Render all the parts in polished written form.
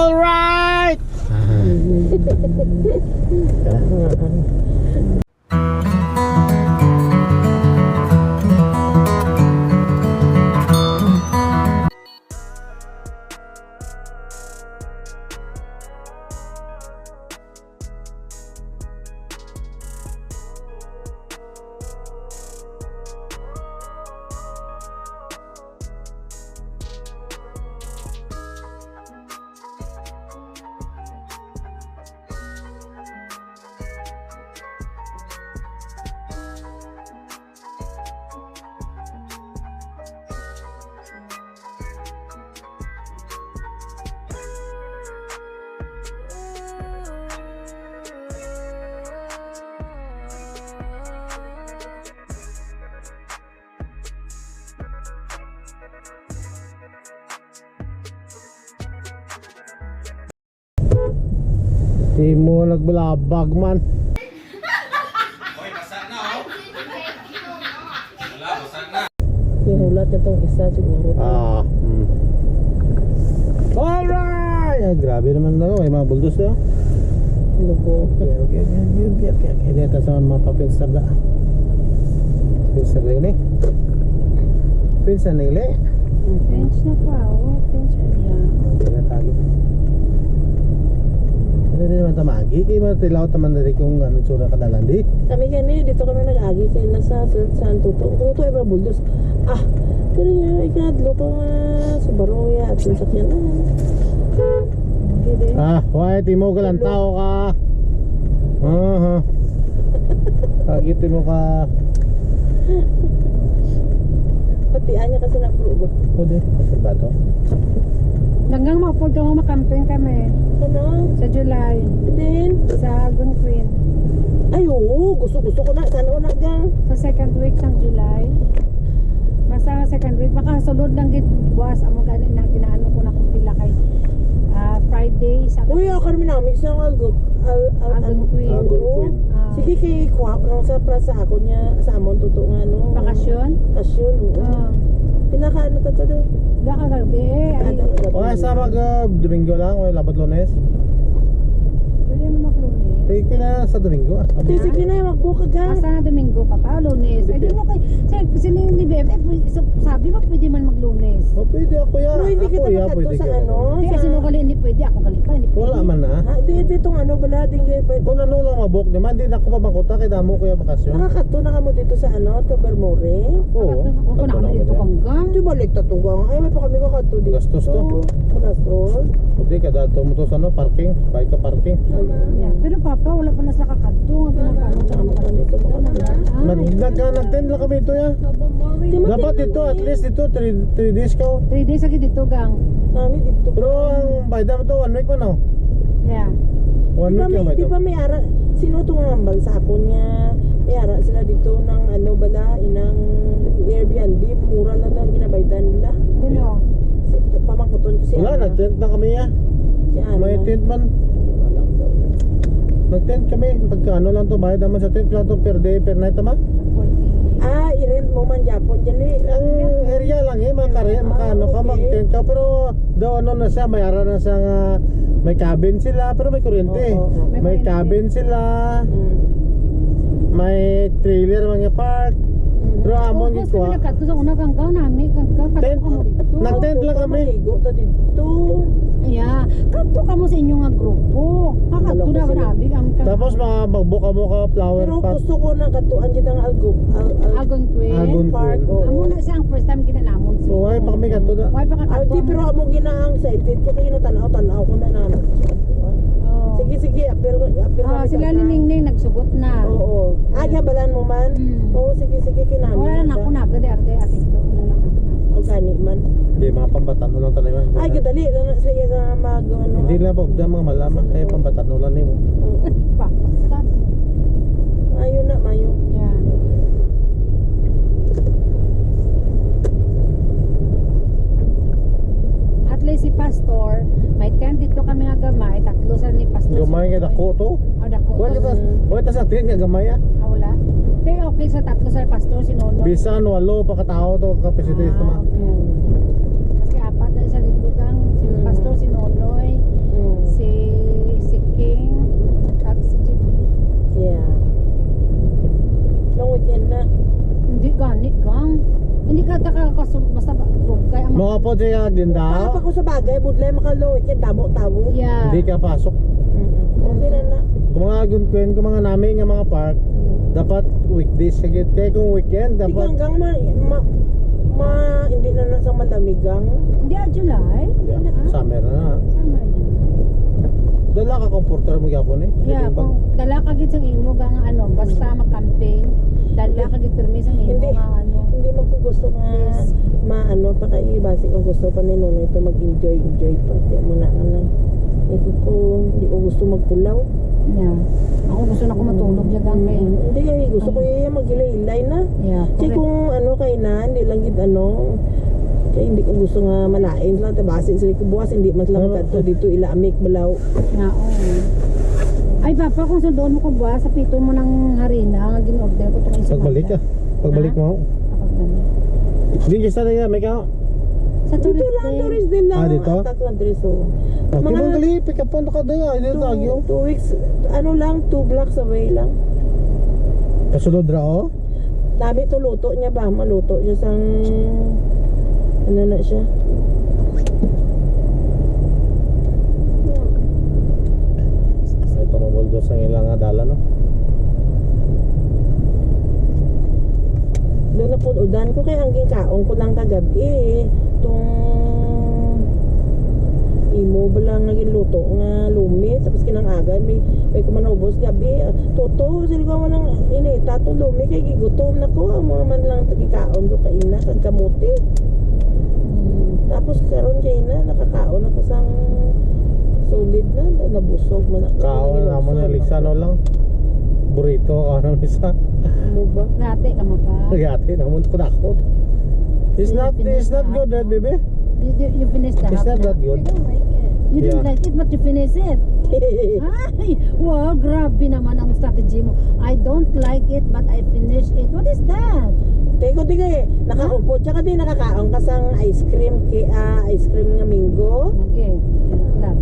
All right. Di mo nagbalabag man. Hoy, basa na oh. Wala, basa na. Ihulat na tong isa siguro. Alright! Ay, grabe naman na. May mga buldos na. Lubog. Okay. Hindi ito sa mga papinsar na. Pinsar na yun eh. Pinsar na yun eh. French na pa, oh. French niya. Hindi na tagi. Ano din naman tamagi? Kaya mga tilaw taman na rin kung ano tsura kadalan di. Kami gani, dito kami nag-agi kayo nasa saan tuto. Tuto ay ba buldos? Ah, kaya nga, ikadlo ko nga sa baroya at yung sakyan na. Why timo ka lang tao ka. Kagitin mo ka. Patian niya kasi na-approve. O di, kasi ba to? Hanggang mapod ka mo makamping kami Ano? sa July Din? sa Gunquin. Ay, oo. Gusto ko na. Sana una gang. Sa second week ng July. Basta second week. Baka sulod lang gid buwas amo gani na ginaano ko na kung pila kay Friday sa Uy, ako kami namin sa Gunquin. Gunquin. Sige kay kuha ko nang sa prasa ako niya sa amon tuto nga no. Bakasyon. Bakasyon. Oo. Pila ka ano tato do? Daka gabi ay O sa mag Domingo lang o labat Lunes. pwede mo maglunes. Pila sa Domingo. Ate, sige na magbuka gang. Basta na Domingo pa pa Lunes. Ay di mo kay sino ni BFF sabi mo pwede man maglunes. O pwede ako yan. Pero hindi kita Ako yan, makato pwede sa ka. ano. Di Sa... sino kali hindi pwede ako gali pa hindi pwede. Wala man na. Ditong ano bala din kayo pwede. Kung ano lang mabok naman, di na ako pabakuta kay damo ko yung bakasyon. Nakakato na ka mo dito sa ano, Tobermore. Oo. Ako na kami dito kanggang. Di balik tatugang. Ay, may pa kami kakato dito. Gastos to. Gastos. Hindi ka dato mo to sa ano, parking. Bike ka parking. Pero papa wala pa na sa kakadto nga pinapano ka naman kasi dito. Nag-10 lang kami ito ya. Dapat dito, at least dito 3 days ka. 3 days lagi dito gang. Kami dito. Pero ang bayda mo to 1 week pa no? Yeah. 1 week yung Di bayda. ba may ara, sino itong nambal sa ako niya? May ara sila dito ng ano bala, inang Airbnb, mura lang ang ginabaydan nila. Sino? Pamangkuton ko si Wala, Ana. nag-tent na kami ya. Si Ana. May tent man. Walang daw. Nag-tent kami. Pagka ano lang to, bayad naman sa tent lang to per day, per night tama. Ah, i-rent mo man Japon dyan Ang area lang eh, makano ka, okay. mag-tent ka. Pero daw ano na siya, may ara na siya nga, may cabin sila, pero may kuryente. Oo. May cabin sila, may trailer, mga park. Pero amon August yung kami kuha. nagkadto sa una ganggaw namin. Ganggaw Tent. kadto ka mo dito. Nag-tent lang kami. Maligo ta dito. Yeah. Kadto ka mo sa inyong nga grupo. Kakadto Alam ko na sila. grabe ang Tapos mga magbuka mo ka flower Pero pot. gusto ko na katuan dito ng Agon Queen. Agon Park. Queen. Amo na siya ang first time ginanamon. So why pa kami kanto na? Why pa ka kadto? Di pero amo ginaang excited ko kayo tanaw ko na naman. Oh. Sige, apel Sila ni Ningning nagsugot na. Oo. Agya balan mo man. Oo, sige kinami. Wala na ako na gade arte ating do. Wala lang ako na. O gani man. Hindi, mga pambatan lang talaga. Ay, gadali lang na siya ka mag ano. Hindi lang po, mga malaman. Eh, pambatan lang mo. Pa. Stop. Mayo na, mayo. Yeah. At least si Pastor, may tent dito kami nga gamay, tatlo sa ni Pastor. Gamay nga dako to. Oh, dako. Wala ba? Wala ta sa tent nga gamay ah. Wala. Pero okay sa tatlo sa Pastor, si Nono. Bisan walo pa katao to capacity ito ma. Okay. Kasi apat na isa dito kang si Pastor, si Nonoy, kita ka basta kay ang Mga po siya agenda. Pa ko sa bagay, budlay makalo, kaya tabo-tabo. yeah. Hindi ka pasok. Okay na na. Kung mga gunkwin, kung mga namin nga mga park, dapat weekdays sagit. Kaya kung weekend, Di dapat... hanggang hindi na nasa malamigang. Hindi July. Yeah, summer na. Summer na. Dala ka comforter mo gyapon eh. Yeah, Pag- kung dala ka gid sang imo nga ano, basta mag-camping, dala ka gid permis ang imo Hindi. nga ano. Hindi man ko gusto nga Yes. maano pa kay basic kung gusto pa ni Nono ito mag-enjoy pa kaya mo na nang hindi ko gusto magpulaw. Yeah. Ako gusto na ko matulog diyan gang kay. Hindi kay gusto ko yung magilay-ilay na. Yeah. Kaya correct. kung ano kay na hindi lang gid ano kaya hindi ko gusto nga malain lang tabasi sila ko bukas hindi man sila magkadto dito ilaamik balaw. Nga, oo. Ay papa, kung sa doon mo ko ba sa pito mo ng harina nga gin-order ko tong isa. Pagbalik ka. Pagbalik mo. Hindi ka sa may ka. Sa Dito tourist lang day. tourist din lang. Ah, dito? Atak lang tourist oh. Oh, tibang gali, pick up on ka daya. Hindi tagyo. 2 weeks ano lang 2 blocks away lang. Kasunod ra oh. Dami to luto niya ba? Maluto siya sang ano na siya. Ay pamamuldo sa ilang adala no. Doon na po udan ko kay hanggang kaong ko lang kagabi tung imo bala nga giluto nga lumi tapos kinang aga may kumanubos gabi toto sila ko man inita to lumi kay gigutom na ko mo man lang tagikaon ko kaina kag kamuti. Tapos karon kay na nakakaon ako sang solid na nabusog man ako. Kaon naman na liksano lang. Burrito ano isa. Mo ba? Ngate ka mo pa. Gati naman ko dakot. It's not good that baby. You finished the It's half not na. that good. You didn't Yeah. like it but you finished it. Ay, wow, grabe naman ang strategy mo. I don't like it but I finished it. What is that? Teko tiga eh, nakaupo tsaka di nakakaon ka sang ice cream ice cream nga minggo. Okay, love.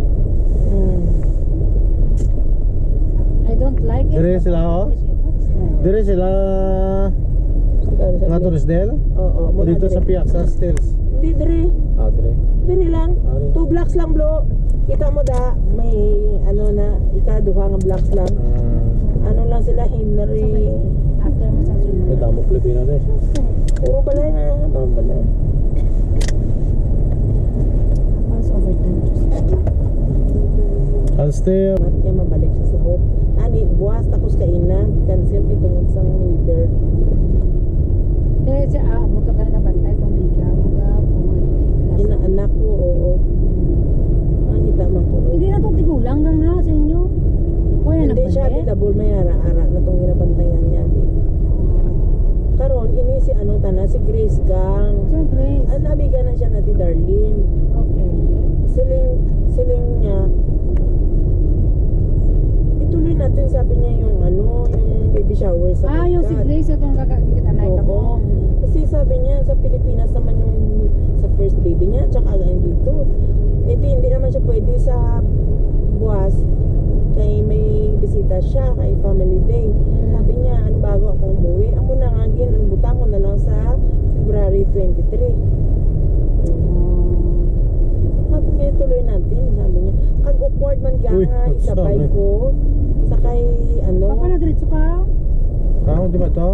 I don't like it. Dire sila oh. Finish it. What is that? Dire sila nga tourist del. Oo, O dito sa Piazza Stills. Hindi dire. Ah, dire. Dire lang. Ari. 2 blocks lang bro. Kita mo da, may ano na, ikaduha nga blocks lang. Ano lang sila, Henry. After mo sa swim. May damo Pilipino na eh. Puro balay na, mga balay. Pass overtime. I'll stay. Mat niya mabalik siya sa hope. Ani, buwas tapos kaina, cancel di tungod sang weather. Eh, siya, magkagana na bantay itong liga. Ina anak ko, oo. Ani tama ko. Hindi na itong tigulang gang ha sa inyo. Kuya na Hindi siya, double may ara-ara na itong ginabantayan niya. Karon ini si ano tana, si Grace Gang. Sir Grace. Ang nabigan na siya na ti Darlene. Okay. Siling niya. Ituloy natin sabi niya yung ano, yung baby shower sa Yung si Agad. Grace itong kakakita na ito mo. Oo. Kasi sabi niya sa Pilipinas naman yung sa first baby niya tsaka dito. Eh di, hindi naman siya pwede sa buwas kay may bisita siya kay family day. Sabi niya ano bago ako umuwi amo na nga gin ang butang ko na lang sa February 23. Sabi niya tuloy natin sabi niya kag awkward man ka Uy, nga isabay sabi. ko sa kay ano Papa na diretso ka? Kamo di ba to?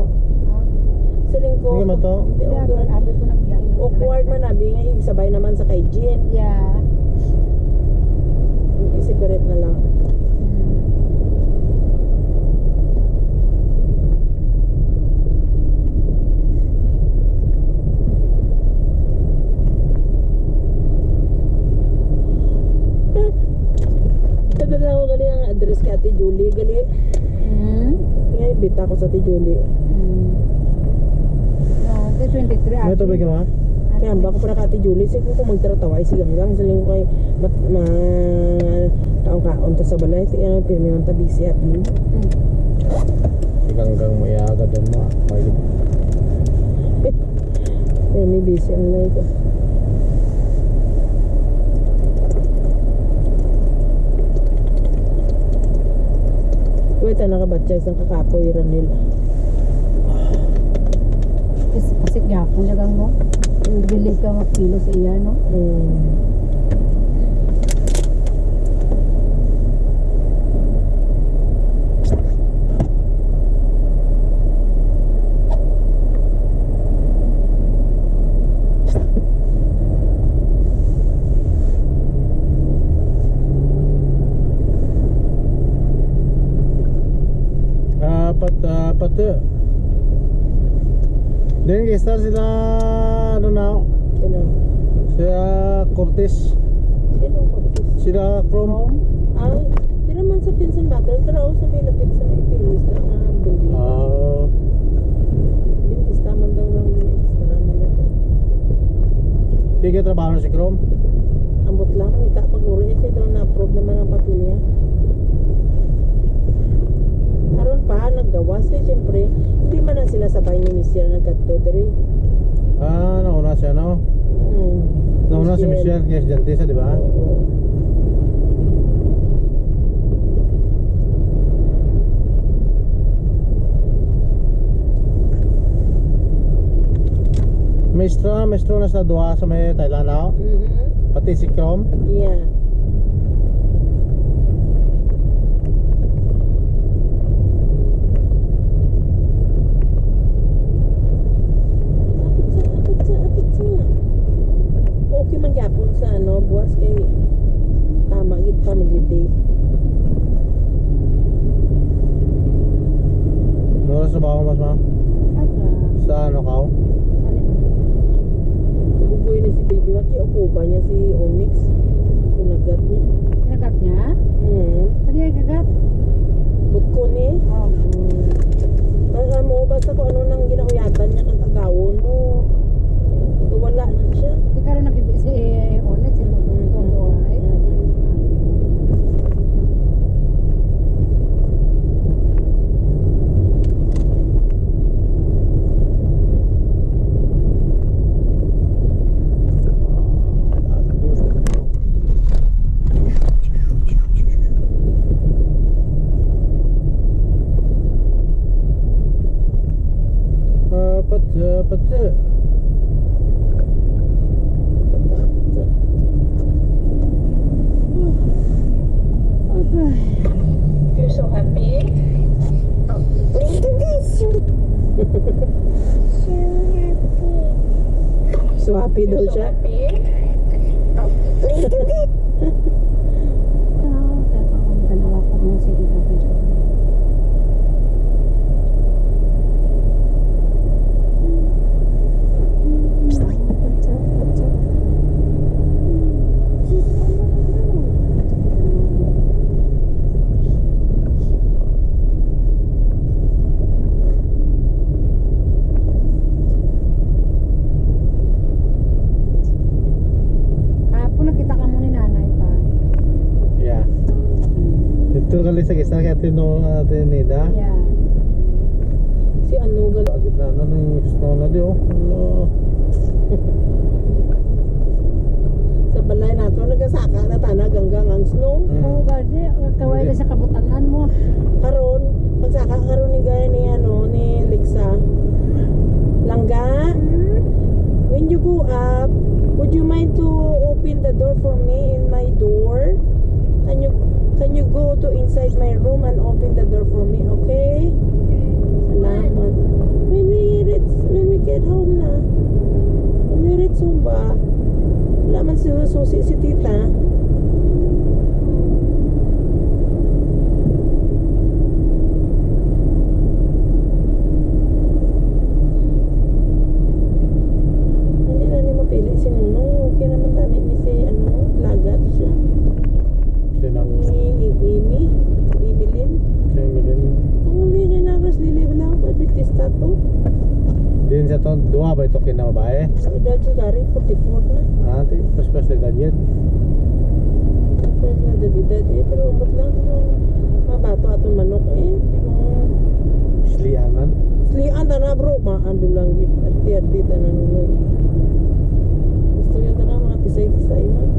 siling ko Sige man to. Hindi, Yeah, awkward. abi ko nagyan. Awkward man nabi nga isabay naman sa kay Jean. Yeah. Separate na lang. Kadala ako gali ang address kay Ate Julie gali. Ngay bita ko sa Ate Julie. No, the 23. May tubig ka ma? Kaya ba ko para kay Ate Julie siguro kung magtarataway silang lang silang kay kaon ta sa balay ti ang pirmi man ta busy at blue. Hanggang may agad doon mo. Pirmi busy ang life. Wait, nakabatchay isang kakapoy ran nila. Kasi gapon siya gang mo. Bili ka mga kilo sa iya, no? Pati din kisa sila ano na Sino? sila Cortez Sino ko? sila Chrome Ay, di naman sa Pinsan Battle, pero ako sa may lapit sa may Pilis lang na building. Bintis taman daw ng restaurant nila. tigil trabaho na si Chrome Ambot lang, kita pag-uri. Kaya daw na-approve naman ang papel niya. Karon pa, naggawas eh, siyempre. Hindi man na sila sabay ni Michelle nagkadto diri. nauna siya no nauna si Michelle kaya si Jantisa di ba Oo. maestro na sa duha sa may Thailand no? Pati si Chrome Yeah. Okay man gyapon sa ano, buwas kay tama gid family day. Nora sa bawang mas ma sa ano kao Bugoy ni si Baby Maki o kuba niya si Onyx. Sinagat niya. Kinagat niya? Tadi ay kagat? Butko ni. Alam mo, basta kung ano nang ginahuyatan niya kag agawon mo. Wala na siya. Di karon nagibi si Onet, si Tondo ay. pati You're so happy. Look at this. So happy daw You're so siya. happy. Look at this. Dalawa ko mo sige ka pa. ito kali sa gisa kaya tinida Yeah. Si ano gal. agad na ano yung snow na di oh Sa balay nato nagasaka na tanag hanggang ang snow. Oo, gadi. Kaway na sa kabutangan mo. Karon, pagsaka karon ni gaya ni ano ni Lixa. Langga. When you go up, would you mind to open the door for me in my door? Can you go to inside my room and open the door for me, okay? Salamat. When we get home na. When we reach home ba? Wala man susi si tita. Hindi na ni mapili si Nunoy. Okay naman tani ni si ano, lagat siya. sino Ni Emilin. Emilin Ang hindi niya nakas lili lang pagbitis to. din sa to dua ba ito kinababae Sa edad siya dari 44 na. ati pas edad yan Tapos na dadidad eh. Pero umot lang kung mabato atong manok eh. Kung islianan slian na bro, maando lang gid. Arti-arti ta na nunoy. Gusto yata na mga tisay-tisay man.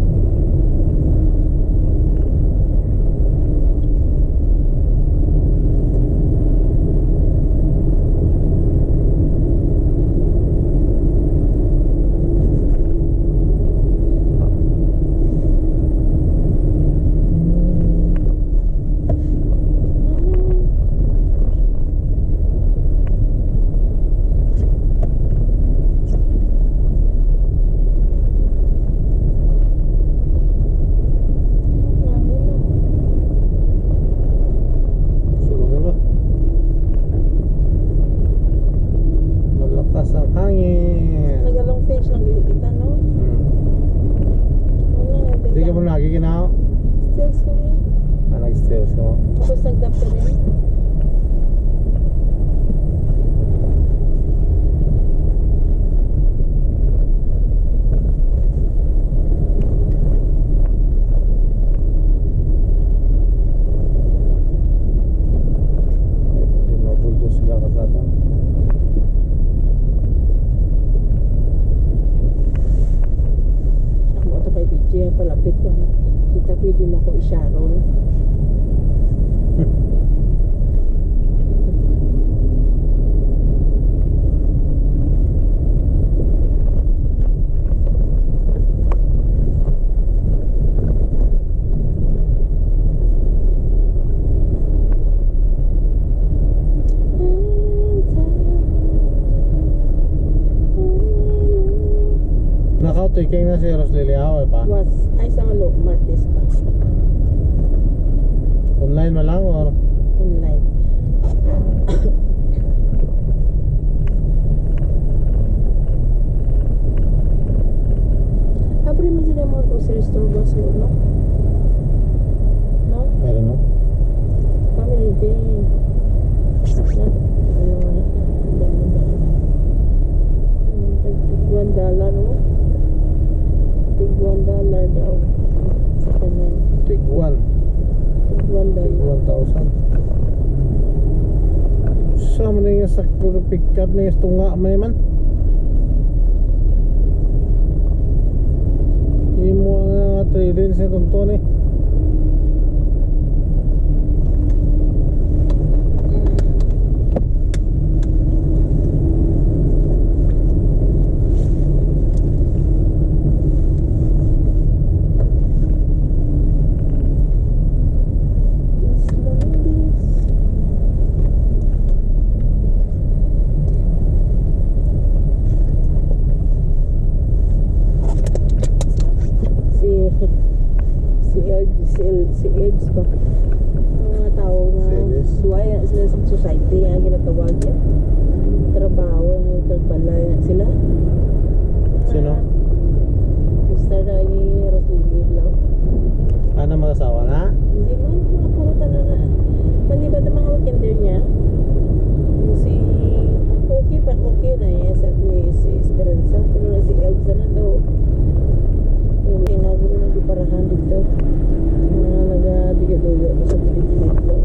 Catherine. Hindi mabulto sila kasada. Ako ito kay DJ, palapit ko. Kita pwede na ako i-sharon. Naka-taking na si Roslily Away pa. Was, ay sa malo, Martes pa. Online mo lang or Online. Abre mo sila mga grocery store ba sa no? No? I don't know. Family day. Na? Ano na? $1, no? Tig $1 daw. Sa kanan. Take one. Tig $1. 1,000. Sama na yung sa pick up na yung tunga man naman. Hindi mo nga 3 lanes na tunton eh. Si Ebs ba? Ang mga tao nga Si Ebs? duwaya sila sa society ang ginatawag niya. Trabaho, nagbalay na sila. Sino? Gusto na ni Roslily lang. Ano mag-asawa na? Hindi man, mga pumunta na. Maliban ng mga weekender niya. Si okay na eh. Sa si Esperanza. Pero na si Elsa na daw. Yung inaguro na di parahan dito. Mga nagadigaduyo sa Pilipinas daw.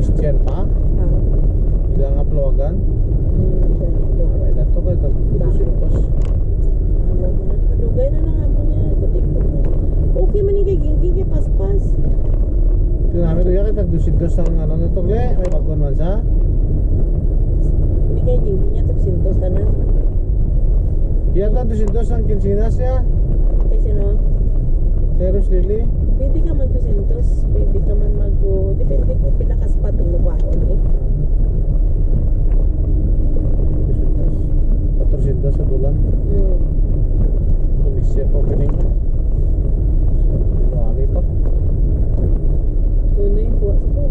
next year pa? Ilang uploadan? May dato ka ito. 200. Nadugay na lang ako niya. Okay man yung kagingking kay paspas. Kinami ito yan, kitag 200 ang ano nito, gle. May bagon man siya. Hindi kay gingking niya. Tapsintos tanan. Yan ka 200 ang kinsinas niya. Kasi no, Terus dili. pwede ka mag-200, pwede ka man depende kung pila ka spot ang mukhaon eh. 400 sa bulan. Kondisi opening na. January pa. Kuno yung buwas ko.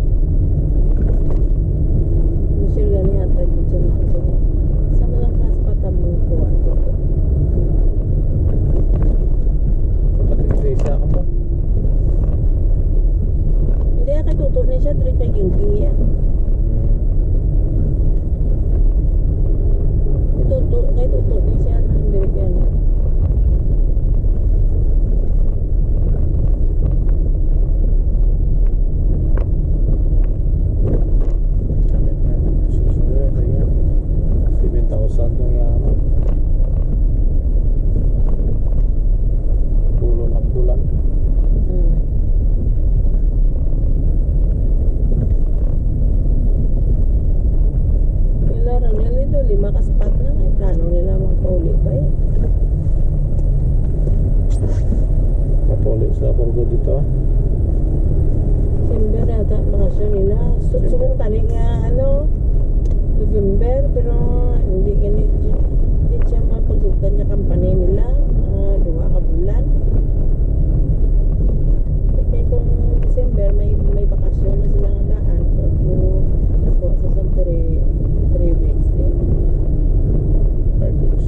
Michelle gani ata dito na ako sa'yo. Sama lang ka spot ang mga kuha dito. Kapag isa ka mo. Hindi ka tuto na siya, trip kay Kinky yan. Kay tuto na siya ng direct yan. Sakit na. 7,000 nung yan. Pulo ng bulan. Nilaro nila dito, 5 ka spot na. Ay plano nila magpauli ba eh. Kapuli sa Borgo dito. December yata bakasyon nila. Subong tani nga November pero hindi siya mapagsugtan niya kampanya nila. 2 ka bulan. Kaya kung December may bakasyon na sila nga daan. Kung sa some 3 weeks eh. 5 weeks.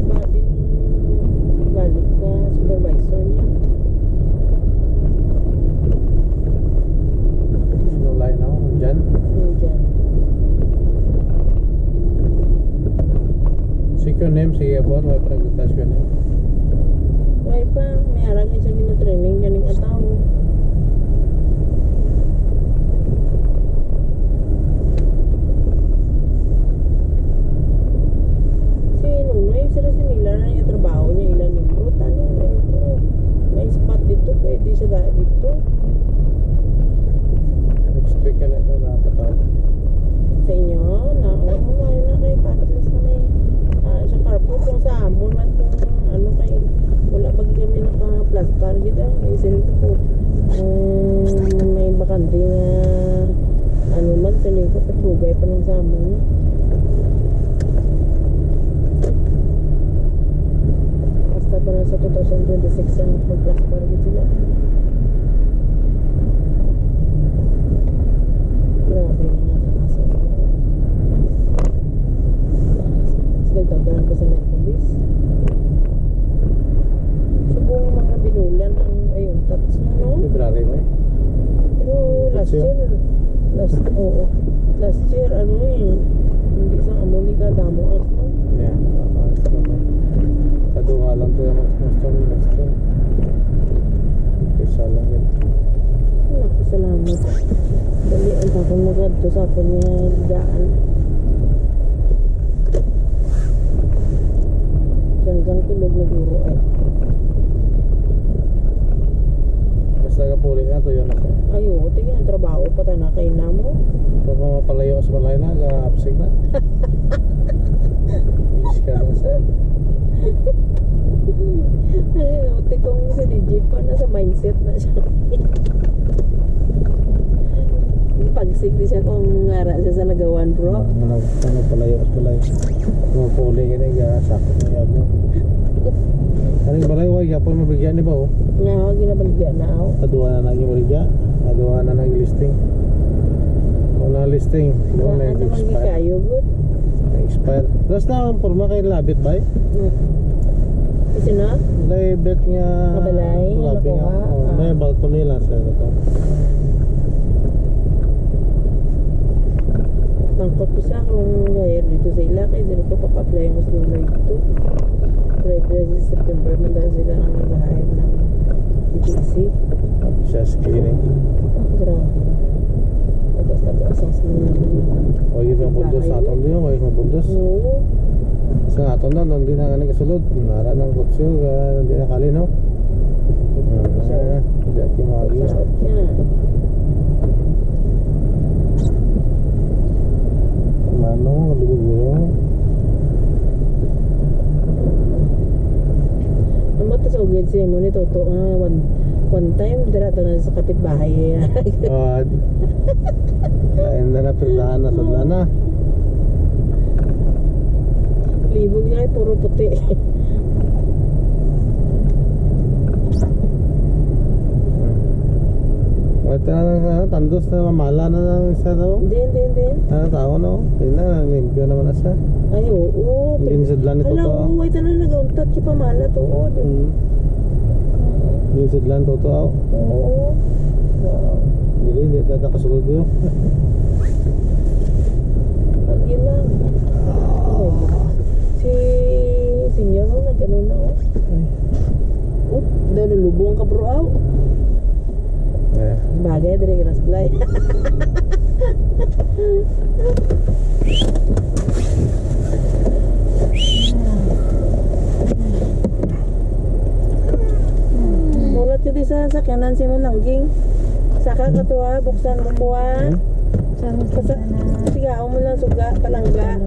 Iba din balik sa supervisor niya. Sinulay na ako dyan. Diyan. Secure name, sige po. May pag-tasyon name. Why pa, may arang siya gina-training ganing ataw. Si Nunoy, sila similar na yung trabaho niya, ilan yung fruit, may spot dito, pwede siya dahil dito. Next week ka na ito dapat ako. Sa inyo, ngayon na kayo, para at least kami, sa carport, kung sa amon man kung kay, wala pag kami naka-plastar kita, naisip ko, may bakante nga, man, sa lingko, patrugay pa ng sa amon niya. Basta pa na sa 2026 ang mag-plastar kita sila. Grabe na nga takasa sila dagdagan pa sa net police. Subong mga binulan ang ayun tats na no. February ba eh? Pero last year hindi sa amuli ka damo as no. Yeah. Kaduha lang ito yung mag-master next year. Isa lang yun. Naku, salamat. Dali ang takong magadto sa ako niya daan. Hanggang tulog na guro ay. Basta kapuli na ito yun na siya. Ayo, tingin ang trabaho pa tayo na kayo na mo. Pag mapalayo sa balay na, ga-upsig na. Is ka lang sa Ayun, kung si DJ pa nasa mindset na siya. Pagsig di siya kung ngara siya sa lagawan bro. Ano palayo sa balay. Mapuli ka na, ga-sakot na yan mo. Kaling balay, wag yapon mabigyan ni ba oh? Nga ako ginabaligyan na ako. Aduha na naging maligya. Aduha na naging listing. Kung na-listing, doon na Ano man expire. kayo good? Expire. Tapos na ang forma kay labit ba eh? Kasi na? Labit nga. Kabalay, Labi nga. nakuha. Oh, may balcony lang sa ito. Tangkot ko siya kung hire dito sa ila. Kaya dito ko papaply ang mas nulay dito. Pero sa September man dahil sila ang nag-hire ng DTC. Siya screening. Grabe. Basta asang sinila. O yun ang bundos sa aton din. O yun ang bundos. Oo. Sa aton na, hindi na nga kasulod. Nara ng kutsyo, hindi na kali no? Hindi ako kimagi. Shout niya. may toto one time dirato na sa kapitbahay. Lain na na pirdahan na sadla na. Libog niya ay puro puti. Ito na lang tandos na mamala na lang isa daw. Din. Ano tao no? Hindi na, limpyo naman na siya. Ay, oo. Hindi sadla ni Hala, totoo. oo. Ito na nag-untat. Ki pamala to. Hindi sadla ni totoo. Oo. Wow. Hindi kasulod yun. Lagi lang. Oh my God. Si Senyor mo na gano'n na. Oh, dahil lulubong ka bro. Aw. Eh. Bagay, dari ka nasblay. Mulat ka di sa sakyanan si mo langging. Saka ka to ha, buksan mo ko ha. Sarong Sigaw mo lang suga, palangga.